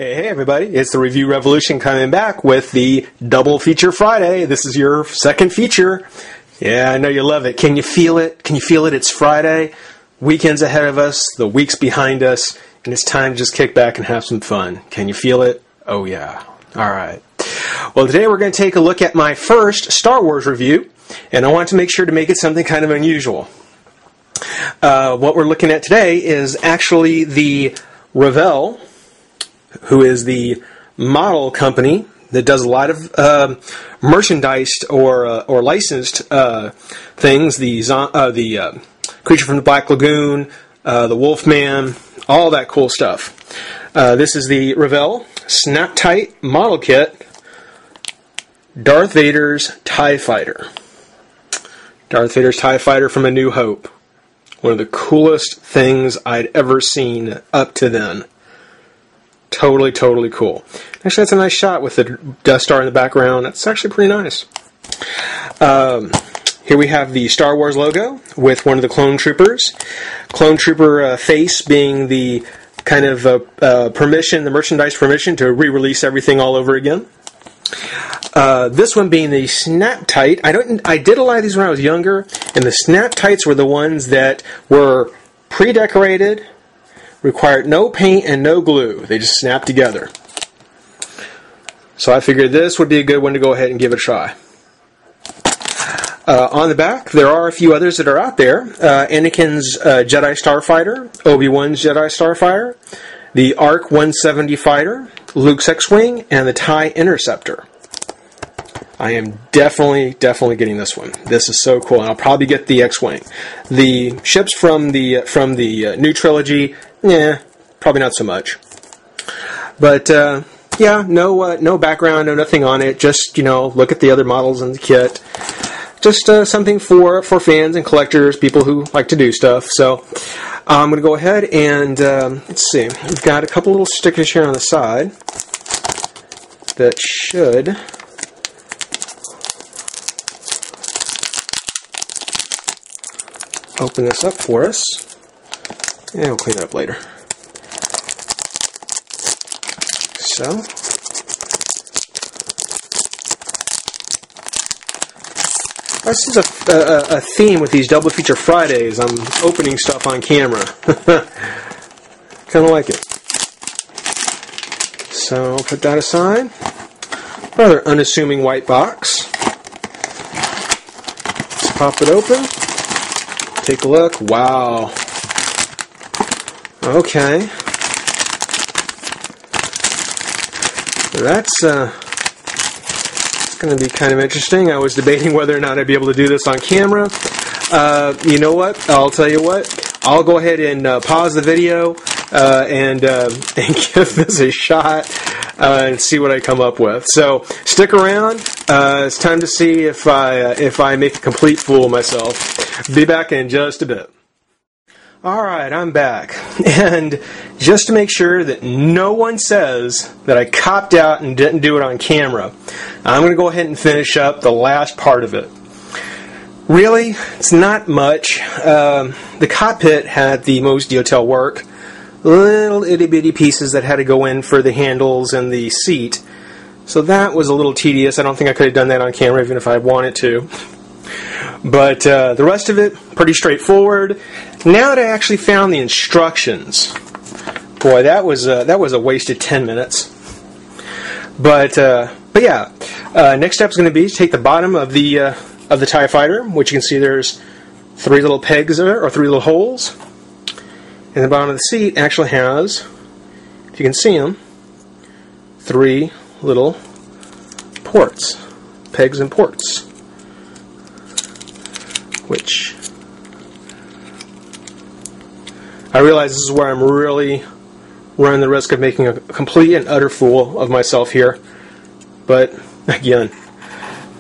Hey everybody, it's the Review Revolution coming back with the Double Feature Friday. This is your second feature. Yeah, I know you love it. Can you feel it? Can you feel it? It's Friday. Weekend's ahead of us. The week's behind us. And it's time to just kick back and have some fun. Can you feel it? Oh yeah. Alright. Well, today we're going to take a look at my first Star Wars review. And I want to make sure to make it something kind of unusual. What we're looking at today is actually the Revell, who is the model company that does a lot of merchandised or licensed things. The Creature from the Black Lagoon, the Wolfman, all that cool stuff. This is the Revell Snap Tight Model Kit, Darth Vader's TIE Fighter. Darth Vader's TIE Fighter from A New Hope. One of the coolest things I'd ever seen up to then. Totally, totally cool. Actually, that's a nice shot with the Death Star in the background. That's actually pretty nice. Here we have the Star Wars logo with one of the clone troopers. Clone trooper face being the kind of permission, the merchandise permission to re-release everything all over again. This one being the Snap Tight. I did a lot of these when I was younger, and the Snap Tights were the ones that were pre-decorated, required no paint and no glue. They just snap together. So I figured this would be a good one to go ahead and give it a try. On the back, there are a few others that are out there. Anakin's Jedi Starfighter, Obi-Wan's Jedi Starfighter, the ARC 170 Fighter, Luke's X-Wing, and the TIE Interceptor. I am definitely getting this one. This is so cool, and I'll probably get the X-Wing. The ships from the new trilogy, probably not so much. But yeah, no background, no nothing on it. Just look at the other models in the kit. Just something for fans and collectors, people who like to do stuff. So I'm going to go ahead and let's see. We've got a couple little stickers here on the side that should open this up for us. Yeah, we'll clean it up later. So, this is a theme with these Double Feature Fridays. I'm opening stuff on camera. Kind of like it. So, I'll put that aside. Rather unassuming white box. Let's pop it open. Take a look. Wow. Okay. That's going to be kind of interesting. I was debating whether or not I'd be able to do this on camera. You know what? I'll tell you what. I'll go ahead and pause the video and give this a shot and see what I come up with. So stick around. It's time to see if I make a complete fool of myself. Be back in just a bit. Alright, I'm back. And just to make sure that no one says that I copped out and didn't do it on camera, I'm going to go ahead and finish up the last part of it. Really, it's not much. The cockpit had the most detail work. Little itty-bitty pieces that had to go in for the handles and the seat. So that was a little tedious. I don't think I could have done that on camera even if I wanted to. But the rest of it, pretty straightforward. Now that I actually found the instructions, boy, that was a wasted 10 minutes. But yeah, next step is going to be to take the bottom of the TIE Fighter, which you can see there's 3 little pegs there, or 3 little holes. And the bottom of the seat actually has, if you can see them, 3 little ports, pegs and ports. Which I realize this is where I'm really running the risk of making a complete and utter fool of myself here. But again,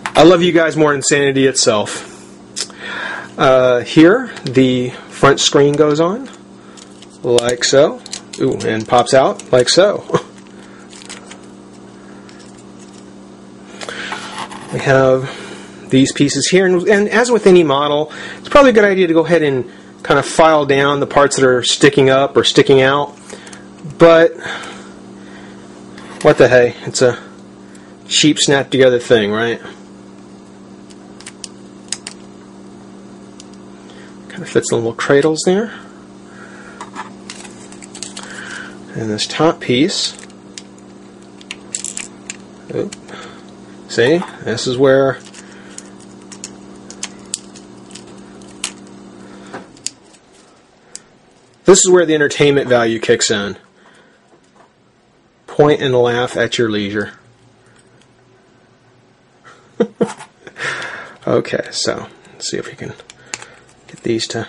I love you guys more than sanity itself. Here, the front screen goes on, like so. Ooh, and pops out, like so. We have these pieces here, and as with any model, it's probably a good idea to go ahead and kind of file down the parts that are sticking up or sticking out. But What the hey? It's a cheap snap together thing, right? Kind of fits in little cradles there. And this top piece. Oop. See? This is where the entertainment value kicks in. Point and laugh at your leisure. Okay, so let's see if we can get these to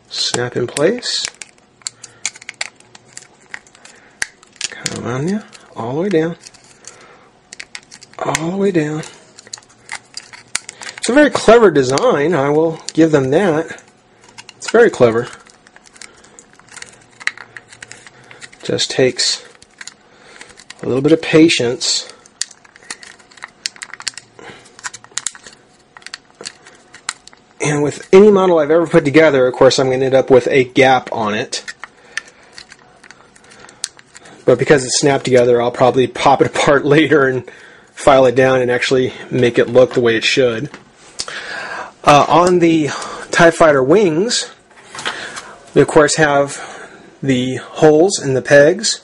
snap in place. Come on now, all the way down. All the way down. It's a very clever design, I will give them that. It's very clever. Just takes a little bit of patience. And with any model I've ever put together, of course, I'm going to end up with a gap on it. But because it's snapped together, I'll probably pop it apart later and file it down and actually make it look the way it should. On the TIE Fighter wings, we of course have the holes in the pegs,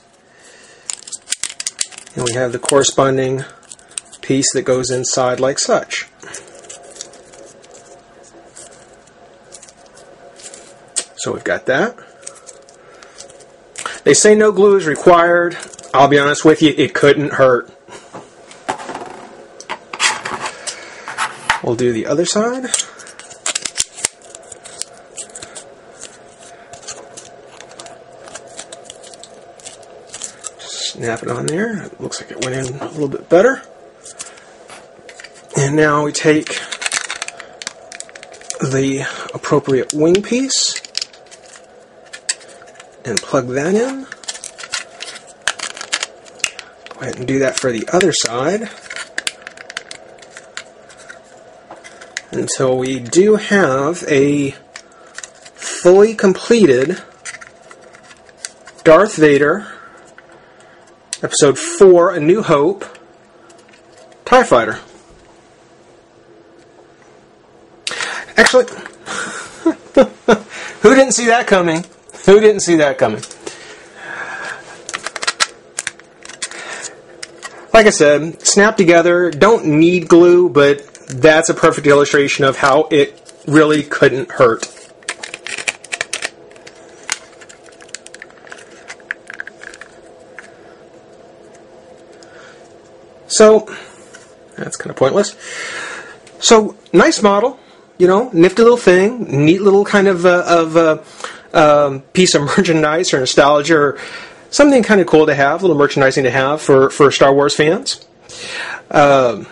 and we have the corresponding piece that goes inside like such. So we've got that. They say no glue is required. I'll be honest with you, it couldn't hurt. We'll do the other side. Snap it on there. It looks like it went in a little bit better. And now we take the appropriate wing piece and plug that in. Go ahead and do that for the other side. Until we do have a fully completed Darth Vader Episode 4, A New Hope TIE Fighter. Actually, who didn't see that coming? Who didn't see that coming? Like I said, snap together, don't need glue, but that's a perfect illustration of how it really couldn't hurt. So, that's kind of pointless. So, nice model, you know, nifty little thing, neat little kind of piece of merchandise or nostalgia or something kind of cool to have, a little merchandising to have for Star Wars fans. For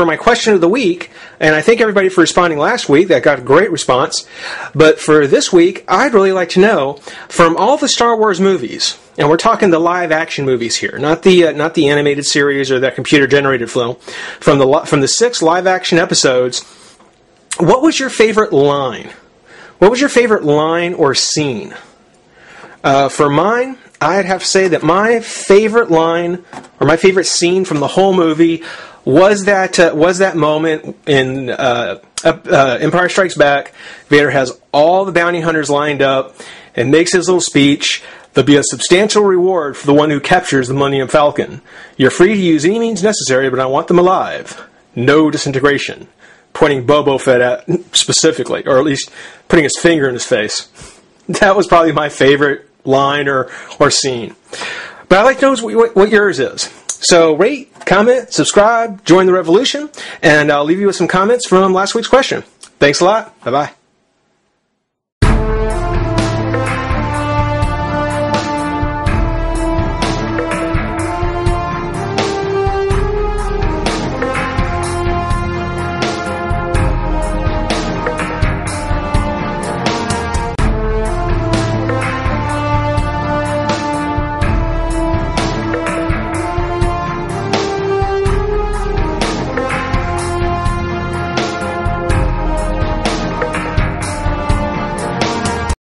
my question of the week, and I thank everybody for responding last week. That got a great response. But for this week, I'd really like to know, from all the Star Wars movies, and we're talking the live-action movies here, not the animated series or that computer-generated film, from the 6 live-action episodes, what was your favorite line? What was your favorite line or scene? For mine, I'd have to say that my favorite line or my favorite scene from the whole movie was that moment in Empire Strikes Back. Vader has all the bounty hunters lined up and makes his little speech. There'll be a substantial reward for the one who captures the Millennium Falcon. You're free to use any means necessary, but I want them alive. No disintegration. Pointing Boba Fett at specifically, or at least putting his finger in his face. That was probably my favorite line or scene. But I'd like to know what yours is. So rate, comment, subscribe, join the revolution, and I'll leave you with some comments from last week's question. Thanks a lot. Bye-bye.